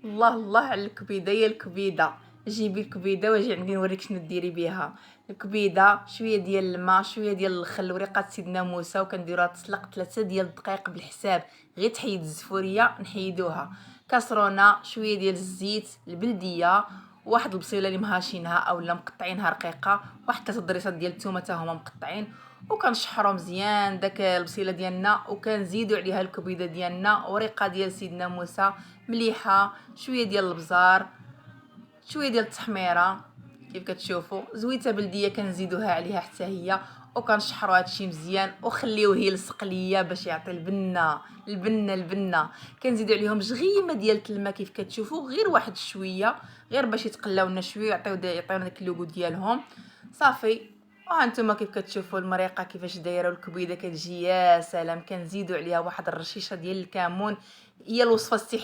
الله الله على الكبيده. يا الكبيده، جيبي الكبيده واجي عندي نوريك شنو ديري بها. الكبيده شويه ديال الماء، شويه ديال الخل، وريقه سيدنا موسى، وكنديروها تسلق 3 ديال الدقائق بالحساب، غير تحيد الزفوريه نحيدوها. كاسرونه، شويه ديال الزيت البلديه، واحد البصيله اللي مهاشينها اولا مقطعينها رقيقه، واحد 3 ضريصات ديال الثومه حتى هما مقطعين، وكنشحروا مزيان داك البصيله ديالنا، وكنزيدوا عليها الكبيده ديالنا وريقه ديال سيدنا موسى مليحه، شويه ديال البزار، شويه ديال التحميره. كيف كتشوفوا زويته بلديه كنزيدوها عليها حتى هي، وكنشحروا هادشي مزيان وخليوه يلصق ليا باش يعطي البنه. كنزيدوا عليهم جغيمه ديال الماء كيف كتشوفوا، غير واحد شويه، غير باش يتقلاو لنا شويه يعطيونا داك اللوغو ديالهم. صافي. وها نتوما كيف كتشوفوا المريقه كيفاش دايره، والكبيده كتجي يا سلام. كنزيدوا عليها واحد الرشيشه ديال الكمون. هي الوصفه السحريه